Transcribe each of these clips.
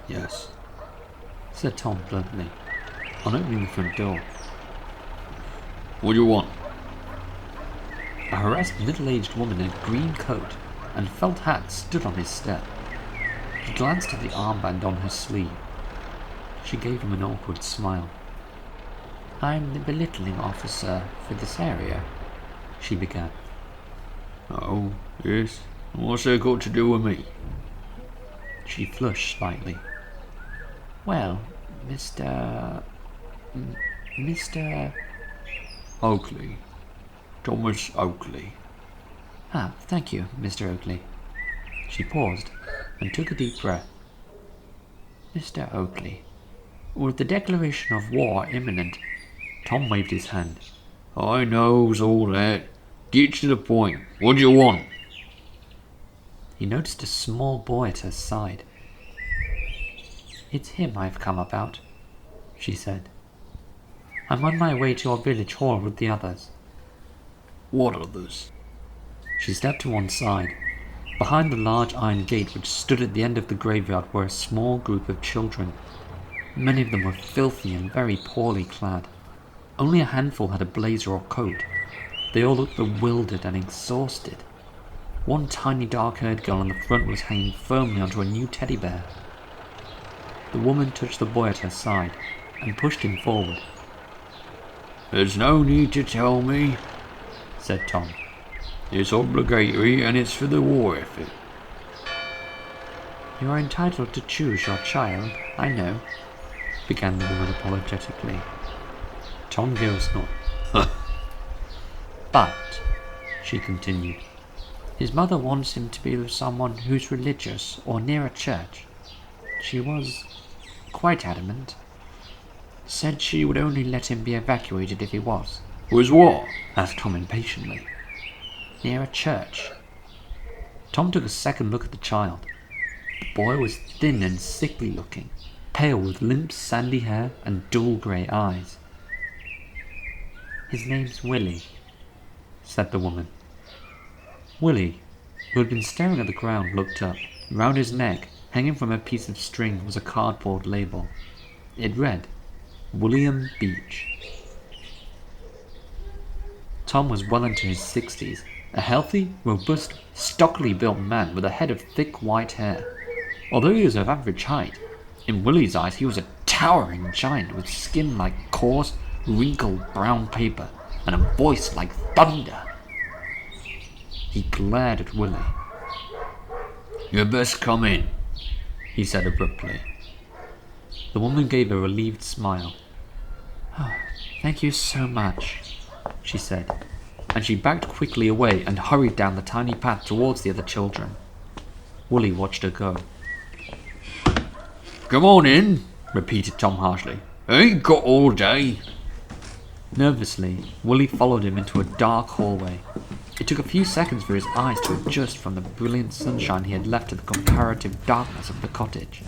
Yes, said Tom bluntly, on opening the front door. What do you want? A harassed middle-aged woman in a green coat and felt hat stood on his step. He glanced at the armband on her sleeve. She gave him an awkward smile. I'm the belittling officer for this area, she began. Oh, yes? What's that got to do with me? She flushed slightly. Well, Mr. Oakley. Thomas Oakley. Ah, thank you, Mr. Oakley. She paused and took a deep breath. Mr. Oakley, with the declaration of war imminent, Tom waved his hand. I knows all that. Get to the point. What do you want? He noticed a small boy at her side. It's him I've come about, she said. I'm on my way to your village hall with the others. What others? She stepped to one side. Behind the large iron gate which stood at the end of the graveyard were a small group of children. Many of them were filthy and very poorly clad. Only a handful had a blazer or coat. They all looked bewildered and exhausted. One tiny dark-haired girl in the front was hanging firmly onto a new teddy bear. The woman touched the boy at her side and pushed him forward. There's no need to tell me, said Tom. It's obligatory and it's for the war effort. You are entitled to choose your child, I know, began the woman apologetically. Tom gave a snort. But, she continued, his mother wants him to be with someone who's religious or near a church. She was quite adamant. Said she would only let him be evacuated if he was. Was what? Asked Tom impatiently. Near a church. Tom took a second look at the child. The boy was thin and sickly looking, pale with limp sandy hair and dull grey eyes. His name's Willie, said the woman. Willie, who had been staring at the ground, looked up. Round his neck, hanging from a piece of string, was a cardboard label. It read, William Beech. Tom was well into his 60s, a healthy, robust, stockily built man with a head of thick white hair. Although he was of average height, in Willie's eyes he was a towering giant with skin like coarse, wrinkled brown paper and a voice like thunder. He glared at Willie. "You'd best come in," he said abruptly. The woman gave a relieved smile. "Oh, thank you so much," she said, and she backed quickly away and hurried down the tiny path towards the other children. Willie watched her go. "Come on in," repeated Tom harshly. "Ain't got all day." Nervously, Willie followed him into a dark hallway. It took a few seconds for his eyes to adjust from the brilliant sunshine he had left to the comparative darkness of the cottage.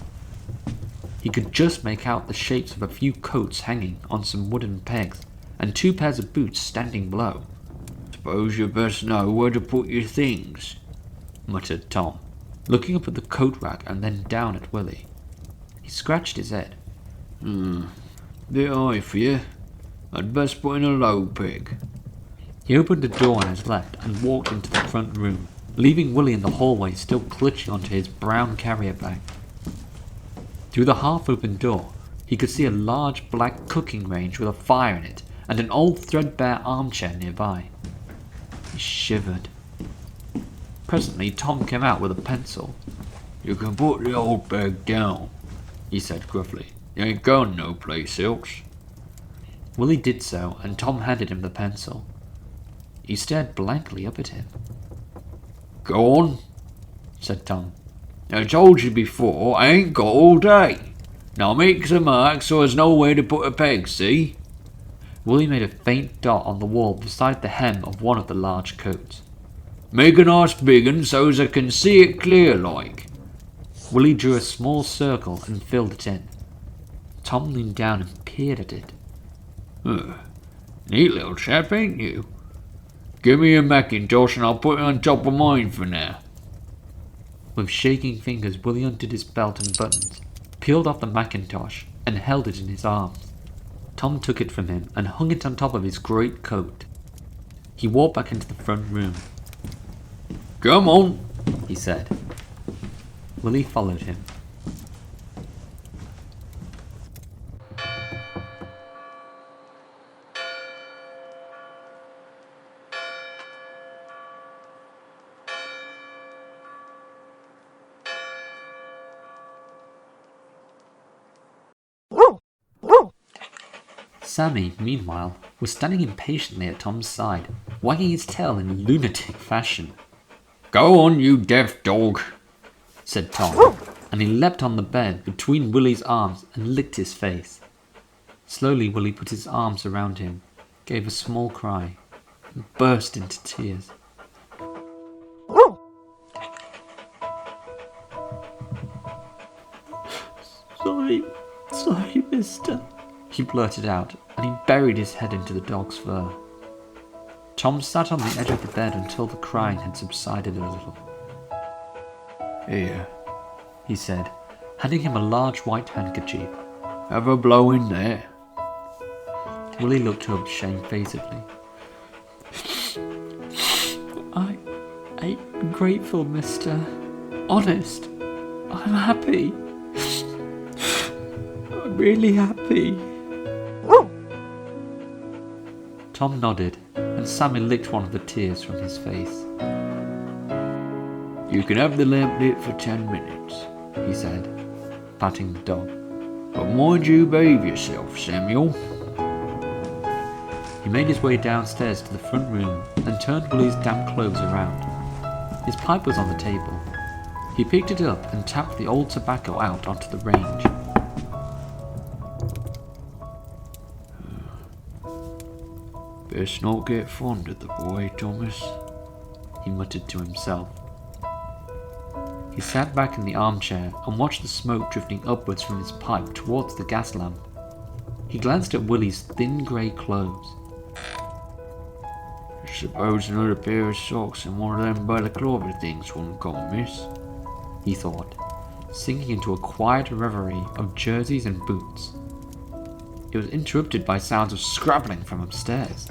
He could just make out the shapes of a few coats hanging on some wooden pegs, and 2 pairs of boots standing below. "Suppose you best know where to put your things," muttered Tom, looking up at the coat rack and then down at Willie. He scratched his head. Bit high for you. I'd best put in a low peg." He opened the door on his left and walked into the front room, leaving Willie in the hallway still clutching onto his brown carrier bag. Through the half-open door, he could see a large black cooking range with a fire in it and an old threadbare armchair nearby. He shivered. Presently, Tom came out with a pencil. "You can put the old bag down," he said gruffly. "You ain't going no place else." Willie did so, and Tom handed him the pencil. He stared blankly up at him. "Go on," said Tom. "I told you before, I ain't got all day. Now make the mark so there's nowhere to put a peg, see?" Willie made a faint dot on the wall beside the hem of one of the large coats. "Make a nice big un so's I can see it clear like." Willie drew a small circle and filled it in. Tom leaned down and peered at it. Neat little chap, ain't you? Give me your Macintosh and I'll put it on top of mine for now." With shaking fingers, Willie undid his belt and buttons, peeled off the mackintosh, and held it in his arms. Tom took it from him and hung it on top of his great coat. He walked back into the front room. "Come on," he said. Willie followed him. Sammy, meanwhile, was standing impatiently at Tom's side, wagging his tail in lunatic fashion. "Go on, you deaf dog," said Tom, and he leapt on the bed between Willie's arms and licked his face. Slowly Willie put his arms around him, gave a small cry, and burst into tears. Sorry, mister," he blurted out, and he buried his head into the dog's fur. Tom sat on the edge of the bed until the crying had subsided a little. "Here," he said, handing him a large white handkerchief. "Have a blow in there." Willie looked up shamefacedly. I'm grateful, mister. Honest, I'm happy. I'm really happy." Tom nodded, and Sammy licked one of the tears from his face. "You can have the lamp lit for 10 minutes, he said, patting the dog. "But mind you behave yourself, Samuel." He made his way downstairs to the front room and turned Willie's damp clothes around. His pipe was on the table. He picked it up and tapped the old tobacco out onto the range. "Best not get fond of the boy, Thomas," he muttered to himself. He sat back in the armchair and watched the smoke drifting upwards from his pipe towards the gas lamp. He glanced at Willie's thin grey clothes. "Suppose another pair of socks and one of them balaclava things wouldn't come amiss," he thought, sinking into a quiet reverie of jerseys and boots. It was interrupted by sounds of scrabbling from upstairs.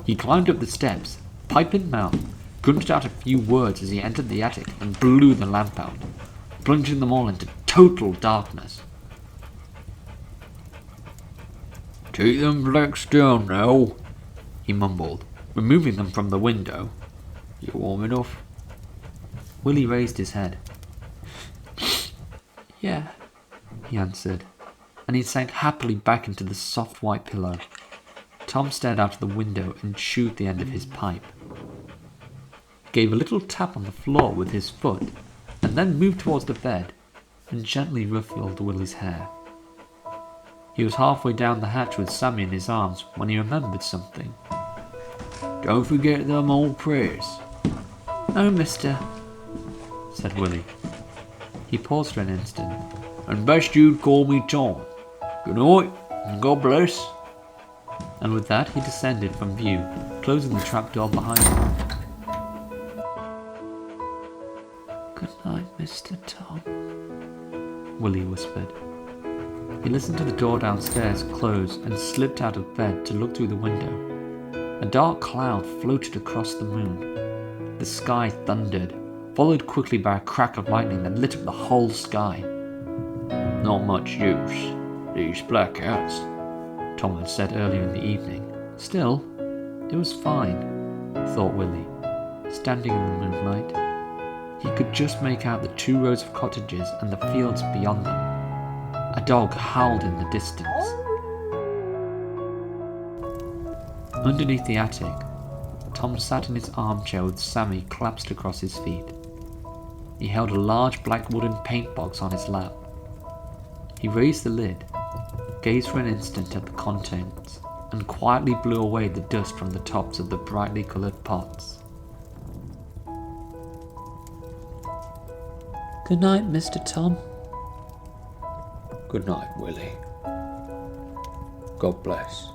He climbed up the steps, pipe in mouth, grunted out a few words as he entered the attic and blew the lamp out, plunging them all into total darkness. "Take them blacks down now," he mumbled, removing them from the window. "You warm enough?" Willie raised his head. "Yeah," he answered, and he sank happily back into the soft white pillow. Tom stared out of the window and chewed the end of his pipe. He gave a little tap on the floor with his foot, and then moved towards the bed and gently ruffled Willie's hair. He was halfway down the hatch with Sammy in his arms when he remembered something. "Don't forget them old prayers." "No, mister," said Willie. He paused for an instant. "And best you'd call me Tom. Good night, and God bless." And with that he descended from view, closing the trapdoor behind him. "Good night, Mr. Tom," Willie whispered. He listened to the door downstairs close and slipped out of bed to look through the window. A dark cloud floated across the moon. The sky thundered, followed quickly by a crack of lightning that lit up the whole sky. "Not much use, these blackouts," Tom had said earlier in the evening. Still, it was fine, thought Willie, standing in the moonlight. He could just make out the 2 rows of cottages and the fields beyond them. A dog howled in the distance. Underneath the attic, Tom sat in his armchair with Sammy collapsed across his feet. He held a large black wooden paint box on his lap. He raised the lid, gazed for an instant at the contents, and quietly blew away the dust from the tops of the brightly coloured pots. "Good night, Mr. Tom." "Good night, Willie. God bless."